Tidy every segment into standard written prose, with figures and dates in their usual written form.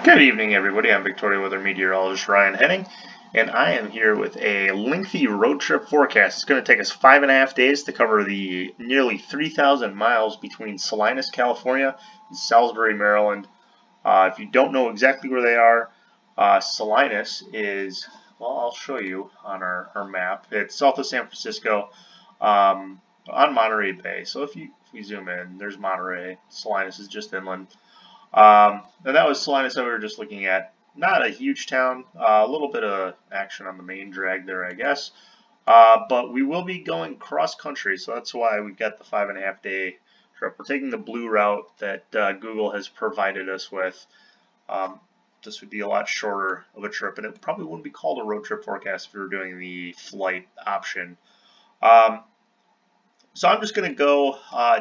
Good evening, everybody. I'm Victoria Weather Meteorologist Ryan Henning, and I am here with a lengthy road trip forecast. It's going to take us 5.5 days to cover the nearly 3,000 miles between Salinas, California, and Salisbury, Maryland. If you don't know exactly where they are, Salinas is, well, I'll show you on our map. It's south of San Francisco, on Monterey Bay. So if we zoom in, there's Monterey. Salinas is just inland. And that was Salinas that we were just looking at. Not a huge town, a little bit of action on the main drag there, I guess. But we will be going cross country, so that's why we've got the 5.5 day trip. We're taking the blue route that Google has provided us with. This would be a lot shorter of a trip, and it probably wouldn't be called a road trip forecast if we were doing the flight option. So I'm just going to go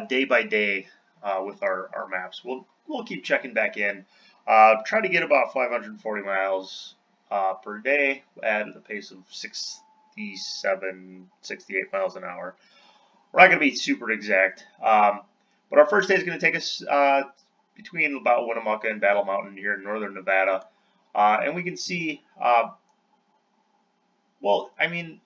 day by day with our maps. We'll keep checking back in. Try to get about 540 miles per day at a pace of 67, 68 miles an hour. We're not going to be super exact, but our first day is going to take us between about Winnemucca and Battle Mountain here in northern Nevada, and we can see, well, I mean,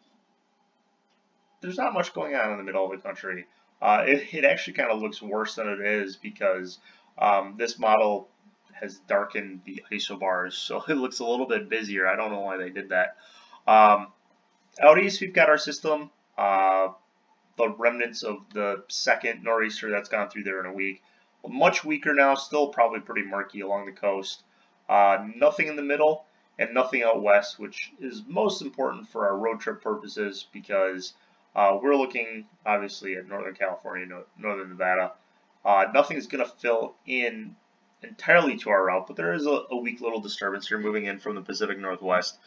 there's not much going on in the middle of the country. It actually kind of looks worse than it is because this model has darkened the isobars, so it looks a little bit busier. I don't know why they did that. Out east, we've got our system, the remnants of the second nor'easter that's gone through there in a week. Much weaker now, still probably pretty murky along the coast. Nothing in the middle and nothing out west, which is most important for our road trip purposes because we're looking obviously at Northern California, Northern Nevada. Nothing's going to fill in entirely to our route, but there is a weak little disturbance here moving in from the Pacific Northwest.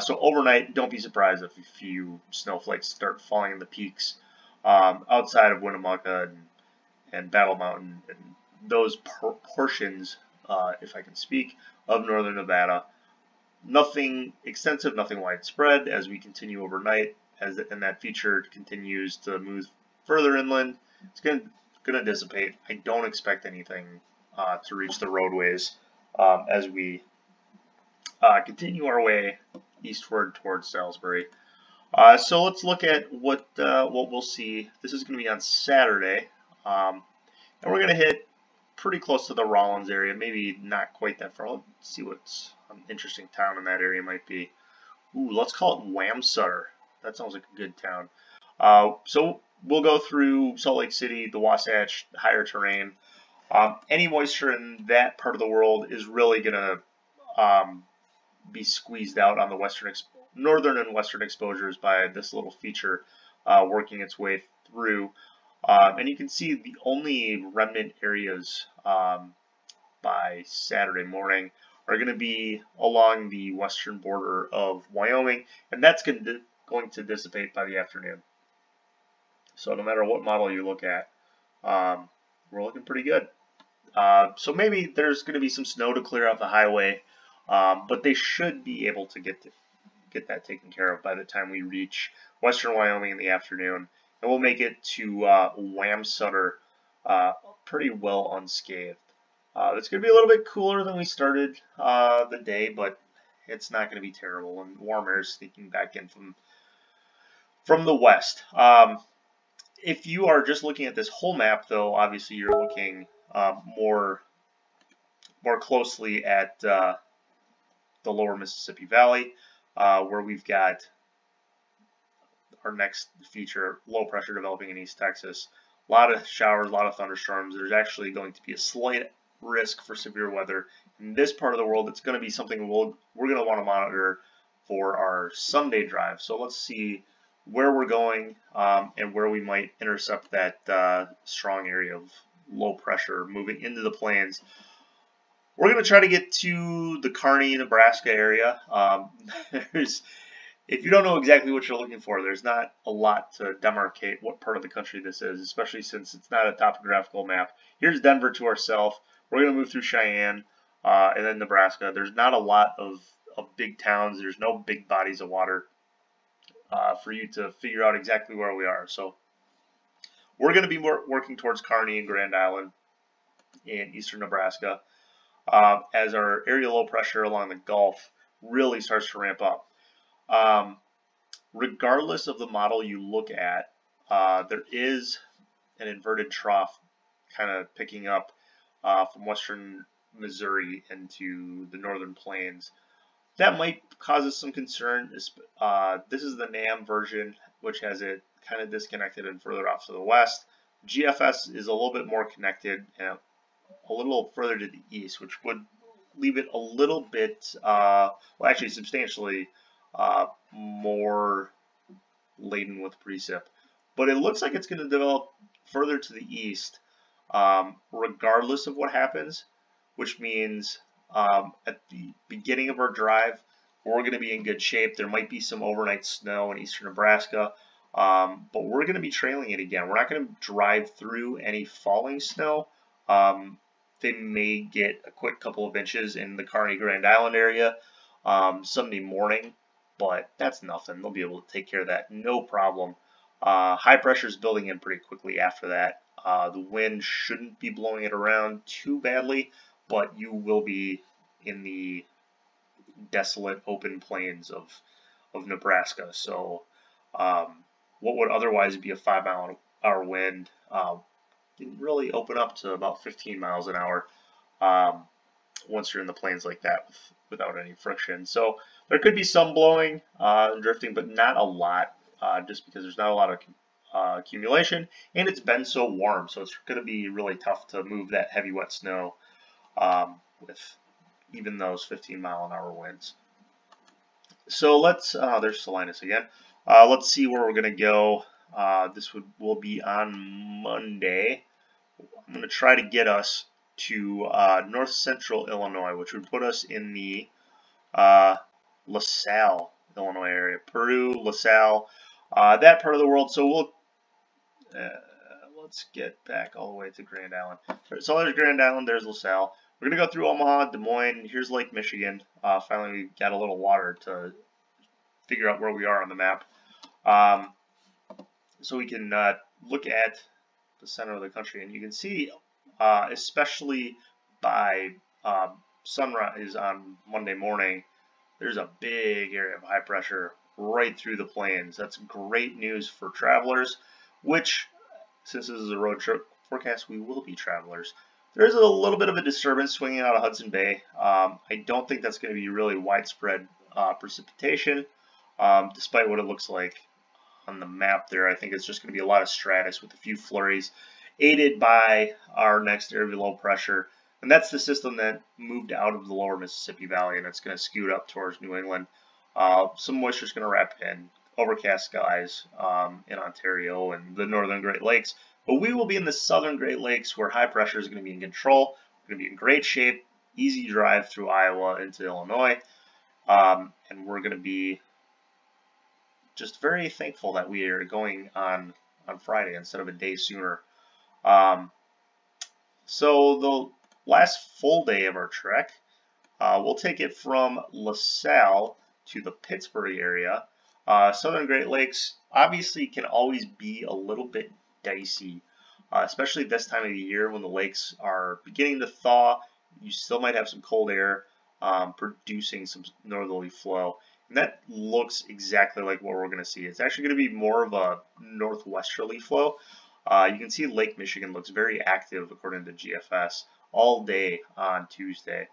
So overnight, don't be surprised if a few snowflakes start falling in the peaks outside of Winnemucca and Battle Mountain and those portions, if I can speak, of Northern Nevada. Nothing extensive, nothing widespread as we continue overnight, and that feature continues to move further inland. It's going to dissipate. I don't expect anything to reach the roadways as we continue our way eastward towards Salisbury. So let's look at what we'll see. This is going to be on Saturday, and we're going to hit pretty close to the Rollins area, maybe not quite that far. Let's see what's an interesting town in that area might be. Ooh, let's call it Wamsutter. That sounds like a good town. So we'll go through Salt Lake City, the Wasatch, higher terrain. Any moisture in that part of the world is really going to be squeezed out on the northern and western exposures by this little feature working its way through. And you can see the only remnant areas by Saturday morning are going to be along the western border of Wyoming, and that's going to dissipate by the afternoon. So no matter what model you look at, we're looking pretty good. So maybe there's going to be some snow to clear out the highway, but they should be able to get that taken care of by the time we reach western Wyoming in the afternoon, and we'll make it to Wamsutter pretty well unscathed. It's going to be a little bit cooler than we started the day, but it's not going to be terrible, and warm air is sneaking back in from the west. If you are just looking at this whole map, though, obviously you're looking more closely at the lower Mississippi Valley, where we've got our next feature, low pressure developing in East Texas. A lot of showers, a lot of thunderstorms. There's actually going to be a slight risk for severe weather in this part of the world. It's going to be something we're going to want to monitor for our Sunday drive. So let's see where we're going and where we might intercept that strong area of low pressure moving into the plains. We're going to try to get to the Kearney, Nebraska area. If you don't know exactly what you're looking for, there's not a lot to demarcate what part of the country this is, especially since it's not a topographical map. Here's Denver to our south. We're going to move through Cheyenne and then Nebraska. There's not a lot of big towns. There's no big bodies of water for you to figure out exactly where we are. So we're going to be working towards Kearney and Grand Island in eastern Nebraska. as our area low pressure along the Gulf really starts to ramp up. Regardless of the model you look at, there is an inverted trough kind of picking up from western Missouri into the northern plains. That might cause us some concern. This is the NAM version, which has it kind of disconnected and further off to the west. GFS is a little bit more connected and a little further to the east, which would leave it a little bit, well, actually substantially more laden with precip. But it looks like it's going to develop further to the east, regardless of what happens, which means at the beginning of our drive, we're going to be in good shape. There might be some overnight snow in eastern Nebraska, but we're going to be trailing it again. We're not going to drive through any falling snow. They may get a quick couple of inches in the Kearney Grand Island area Sunday morning, but that's nothing. They'll be able to take care of that, no problem. High pressure is building in pretty quickly after that. The wind shouldn't be blowing it around too badly, but you will be in the desolate open plains of Nebraska. So what would otherwise be a 5-mile-an-hour wind can really open up to about 15 miles an hour once you're in the plains like that without any friction. So there could be some blowing and drifting, but not a lot, just because there's not a lot of accumulation, and it's been so warm, so it's going to be really tough to move that heavy wet snow with even those 15-mile-an-hour winds. So let's, there's Salinas again. Let's see where we're going to go. This will be on Monday. I'm going to try to get us to north central Illinois, which would put us in the LaSalle, Illinois area. Peru, LaSalle, that part of the world. So we'll let's get back all the way to Grand Island. So there's Grand Island, there's LaSalle. We're going to go through Omaha, Des Moines. Here's Lake Michigan. Finally, we got a little water to figure out where we are on the map. So we can look at the center of the country, and you can see, especially by sunrise on Monday morning, there's a big area of high pressure right through the plains. That's great news for travelers, which, since this is a road trip forecast, we will be travelers. There's a little bit of a disturbance swinging out of Hudson Bay. I don't think that's going to be really widespread precipitation, despite what it looks like on the map there. I think it's just going to be a lot of stratus with a few flurries, aided by our next area low pressure. And that's the system that moved out of the lower Mississippi Valley, and it's going to scoot up towards New England. Some moisture is going to wrap in, overcast skies in Ontario and the northern Great Lakes. But we will be in the southern Great Lakes, where high pressure is going to be in control. We're going to be in great shape, easy drive through Iowa into Illinois. And we're going to be just very thankful that we are going on Friday instead of a day sooner. So the last full day of our trek, we'll take it from LaSalle to the Pittsburgh area. Southern Great Lakes obviously can always be a little bit dicey, especially this time of the year when the lakes are beginning to thaw. You still might have some cold air producing some northerly flow. And that looks exactly like what we're going to see. It's actually going to be more of a northwesterly flow. You can see Lake Michigan looks very active according to GFS all day on Tuesday.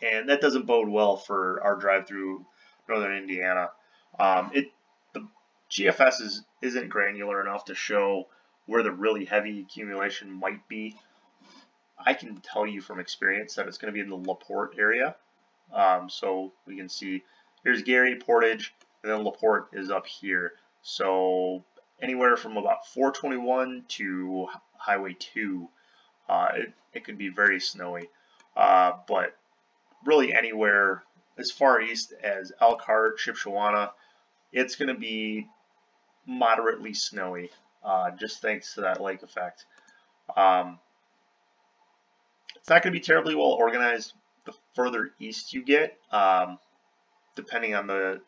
And that doesn't bode well for our drive through northern Indiana. The GFS isn't granular enough to show where the really heavy accumulation might be. I can tell you from experience that it's going to be in the LaPorte area. So we can see here's Gary, Portage, and then LaPorte is up here. So anywhere from about 421 to Highway 2, it could be very snowy. But really anywhere as far east as Elkhart, Shipshewana, it's going to be moderately snowy, just thanks to that lake effect. It's not going to be terribly well organized the further east you get, depending on the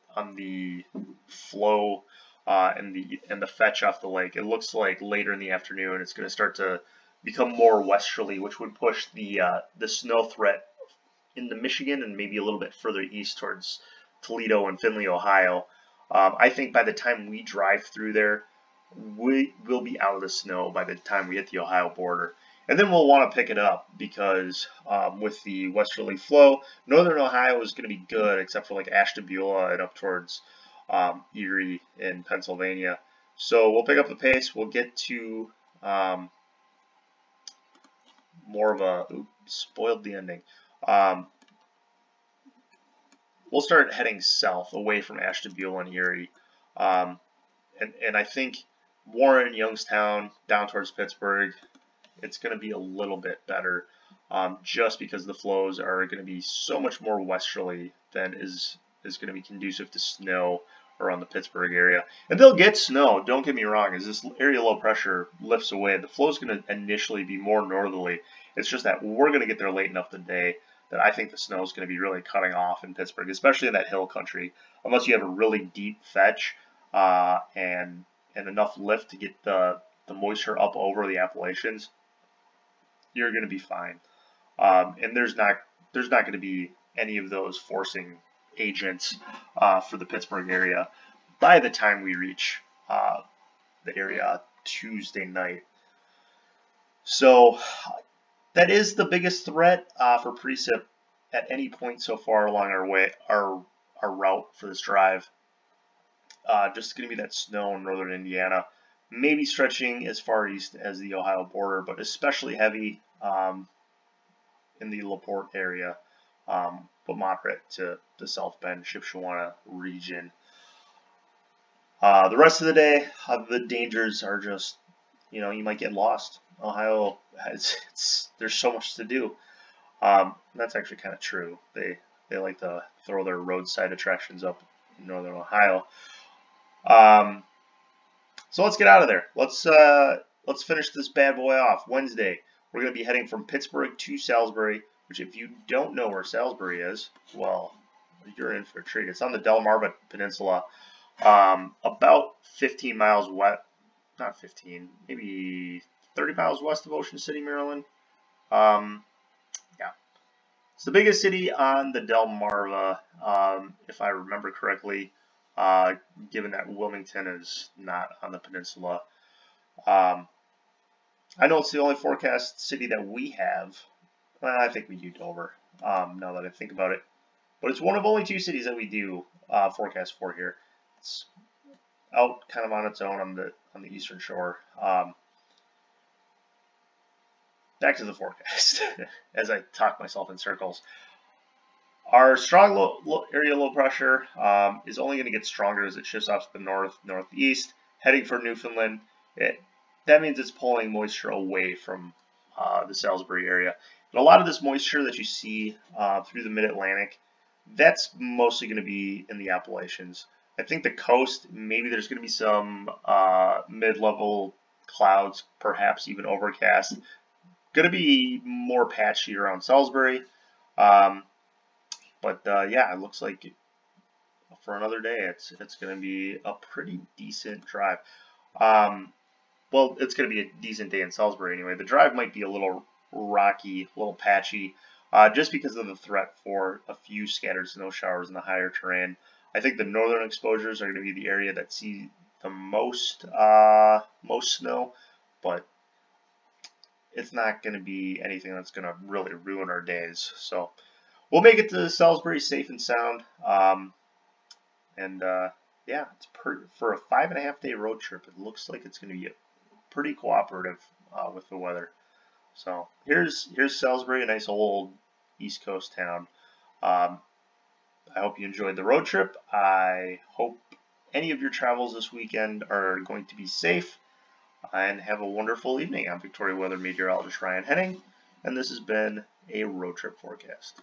flow and the fetch off the lake. It looks like later in the afternoon it's going to start to become more westerly, which would push the snow threat into Michigan and maybe a little bit further east towards Toledo and Findlay, Ohio. I think by the time we drive through there, we will be out of the snow by the time we hit the Ohio border. And then we'll want to pick it up because with the westerly flow, northern Ohio is going to be good except for like Ashtabula and up towards Erie in Pennsylvania. So we'll pick up the pace. We'll get to more of a spoiled the ending. We'll start heading south away from Ashtabula and Erie. And I think Warren, Youngstown, down towards Pittsburgh, it's going to be a little bit better just because the flows are going to be so much more westerly than is going to be conducive to snow around the Pittsburgh area. And they'll get snow, don't get me wrong, as this area low pressure lifts away. The flow is going to initially be more northerly. It's just that we're going to get there late enough today that I think the snow is going to be really cutting off in Pittsburgh, especially in that hill country, unless you have a really deep fetch and enough lift to get the moisture up over the Appalachians. You're going to be fine. And there's not going to be any of those forcing agents for the Pittsburgh area by the time we reach the area Tuesday night. So that is the biggest threat for precip at any point so far along our route for this drive. Just going to be that snow in northern Indiana, maybe stretching as far east as the Ohio border, but especially heavy in the LaPorte area, but moderate to the South Bend, Shipshewana region. The rest of the day, the dangers are just, you might get lost. Ohio, there's so much to do. That's actually kind of true. They like to throw their roadside attractions up in northern Ohio. So let's get out of there. Let's finish this bad boy off. Wednesday, we're going to be heading from Pittsburgh to Salisbury, which if you don't know where Salisbury is, well, you're in for a treat. It's on the Delmarva Peninsula, about 15 miles west, not 15, maybe 30 miles west of Ocean City, Maryland. Yeah. It's the biggest city on the Delmarva, if I remember correctly, given that Wilmington is not on the peninsula. I know it's the only forecast city that we have. Well, I think we do Dover, now that I think about it. But it's one of only 2 cities that we do forecast for here. It's out kind of on its own on the eastern shore. Back to the forecast as I talk myself in circles. Our strong area low pressure is only going to get stronger as it shifts off to the northeast, heading for Newfoundland. That means it's pulling moisture away from the Salisbury area. And a lot of this moisture that you see through the mid-Atlantic, that's mostly going to be in the Appalachians. I think the coast, maybe there's going to be some mid-level clouds, perhaps even overcast. Going to be more patchy around Salisbury. But yeah, it looks like for another day, it's going to be a pretty decent drive. Well, it's going to be a decent day in Salisbury anyway. The drive might be a little rocky, a little patchy, just because of the threat for a few scattered snow showers in the higher terrain. I think the northern exposures are going to be the area that see the most snow, but it's not going to be anything that's going to really ruin our days. So we'll make it to Salisbury safe and sound. Yeah, it's for a 5.5-day road trip. It looks like it's going to be pretty cooperative with the weather. So here's Salisbury, a nice old East Coast town. I hope you enjoyed the road trip. I hope any of your travels this weekend are going to be safe, and have a wonderful evening. I'm Victoria Weather Meteorologist Ryan Henning, and this has been a road trip forecast.